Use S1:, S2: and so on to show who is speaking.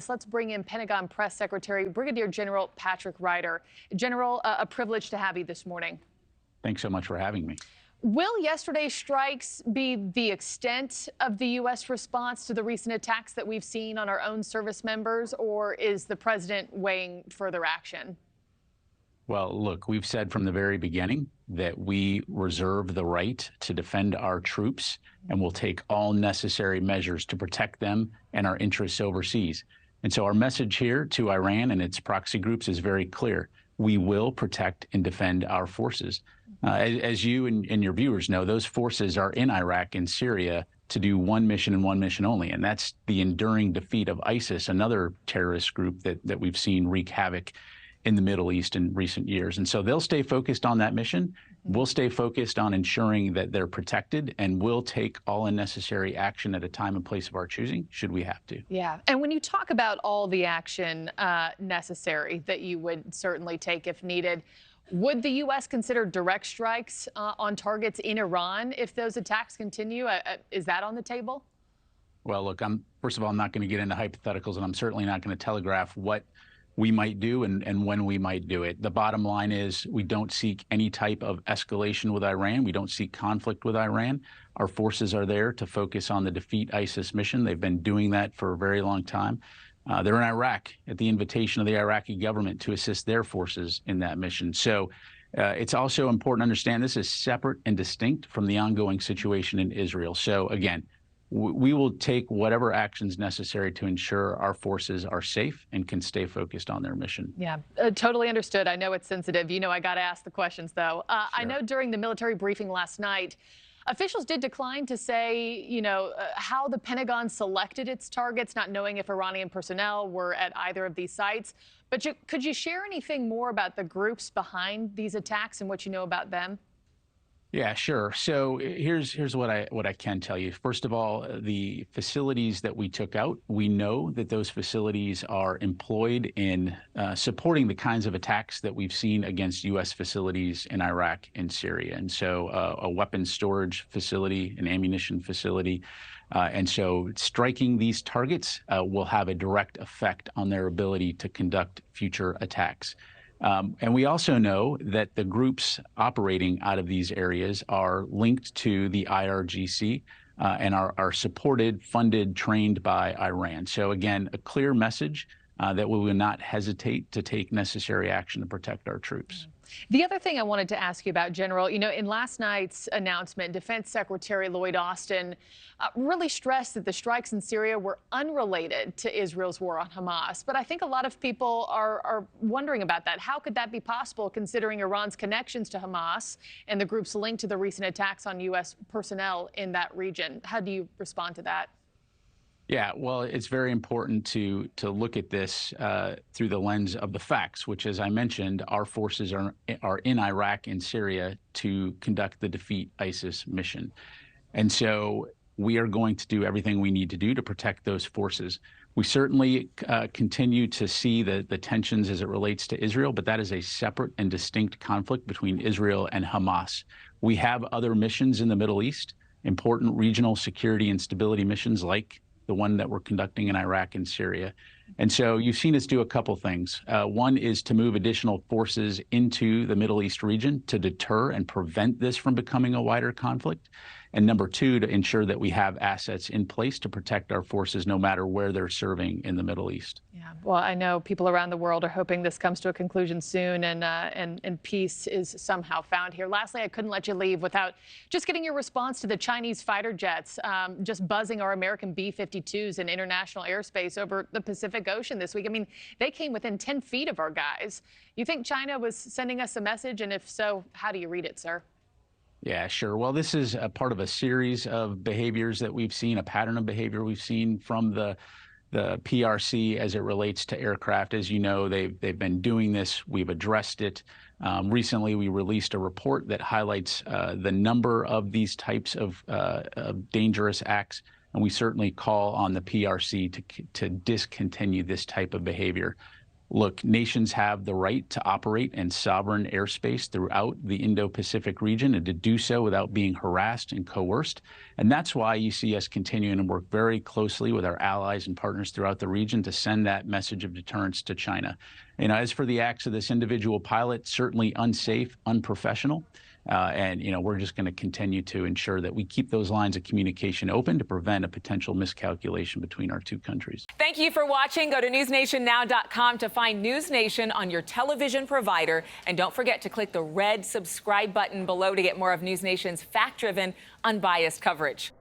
S1: Let's bring in Pentagon Press Secretary Brigadier General Patrick Ryder. General, a privilege to have you this morning.
S2: Thanks so much for having me.
S1: Will yesterday's strikes be the extent of the U.S. response to the recent attacks that we've seen on our own service members, or is the president weighing further action?
S2: Well, look, we've said from the very beginning that we reserve the right to defend our troops and will take all necessary measures to protect them and our interests overseas. And so our message here to Iran and its proxy groups is very clear. We will protect and defend our forces. As you and your viewers know, those forces are in Iraq and Syria to do one mission and one mission only, and that's the enduring defeat of ISIS, another terrorist group that we've seen wreak havoc in the Middle East in recent years. And so they'll stay focused on that mission. We'll stay focused on ensuring that they're protected, and we'll take all unnecessary action at a time and place of our choosing, should we have to.
S1: Yeah. And when you talk about all the action necessary that you would certainly take if needed, would the U.S. consider direct strikes on targets in Iran if those attacks continue? Is that on the table?
S2: Well, look, first of all, I'm not going to get into hypotheticals, and I'm certainly not going to telegraph what we might do and when we might do it. The bottom line is we don't seek any type of escalation with Iran. We don't seek conflict with Iran. Our forces are there to focus on the defeat ISIS mission. They've been doing that for a very long time. They're in Iraq at the invitation of the Iraqi government to assist their forces in that mission. So it's also important to understand this is separate and distinct from the ongoing situation in Israel. So again, we will take whatever actions necessary to ensure our forces are safe and can stay focused on their mission.
S1: Yeah, totally understood. I know it's sensitive. You know, I got to ask the questions, though. Sure. I know during the military briefing last night, officials did decline to say, how the Pentagon selected its targets, not knowing if Iranian personnel were at either of these sites. But could you share anything more about the groups behind these attacks and what you know about them?
S2: Yeah, sure. So here's what I can tell you. First of all, the facilities that we took out, we know that those facilities are employed in supporting the kinds of attacks that we've seen against U.S. facilities in Iraq and Syria. And so a weapons storage facility, an ammunition facility. And so striking these targets will have a direct effect on their ability to conduct future attacks. And we also know that the groups operating out of these areas are linked to the IRGC and are supported, funded, trained by Iran. So again, a clear message that we will not hesitate to take necessary action to protect our troops.
S1: The other thing I wanted to ask you about, General, in last night's announcement, Defense Secretary Lloyd Austin really stressed that the strikes in Syria were unrelated to Israel's war on Hamas. But I think a lot of people are wondering about that. How could that be possible, considering Iran's connections to Hamas and the group's link to the recent attacks on U.S. personnel in that region? How do you respond to that?
S2: Yeah, well, it's very important to look at this through the lens of the facts, which, as I mentioned, our forces are in Iraq and Syria to conduct the defeat ISIS mission. And so we are going to do everything we need to do to protect those forces. We certainly continue to see the tensions as it relates to Israel, but that is a separate and distinct conflict between Israel and Hamas. We have other missions in the Middle East, important regional security and stability missions like the one that we're conducting in Iraq and Syria. And so you've seen us do a couple things. One is to move additional forces into the Middle East region to deter and prevent this from becoming a wider conflict. And number two, to ensure that we have assets in place to protect our forces no matter where they're serving in the Middle East.
S1: Yeah, well, I know people around the world are hoping this comes to a conclusion soon and peace is somehow found here. Lastly, I couldn't let you leave without just getting your response to the Chinese fighter jets just buzzing our American B-52s in international airspace over the Pacific Ocean this week. I mean, they came within 10 feet of our guys. You think China was sending us a message? And if so, how do you read it, sir?
S2: Yeah, sure. Well, this is a part of a series of behaviors that we've seen, a pattern of behavior we've seen from the PRC as it relates to aircraft. As you know, they've been doing this. We've addressed it. Recently, we released a report that highlights the number of these types of dangerous acts, and we certainly call on the PRC to discontinue this type of behavior. Look, nations have the right to operate in sovereign airspace throughout the Indo-Pacific region and to do so without being harassed and coerced. And that's why you see us continuing to work very closely with our allies and partners throughout the region to send that message of deterrence to China. As for the acts of this individual pilot, certainly unsafe, unprofessional. We're just going to continue to ensure that we keep those lines of communication open to prevent a potential miscalculation between our two countries.
S3: Thank you for watching. Go to newsnationnow.com to find NewsNation on your television provider. And don't forget to click the red subscribe button below to get more of NewsNation's fact-driven, unbiased coverage.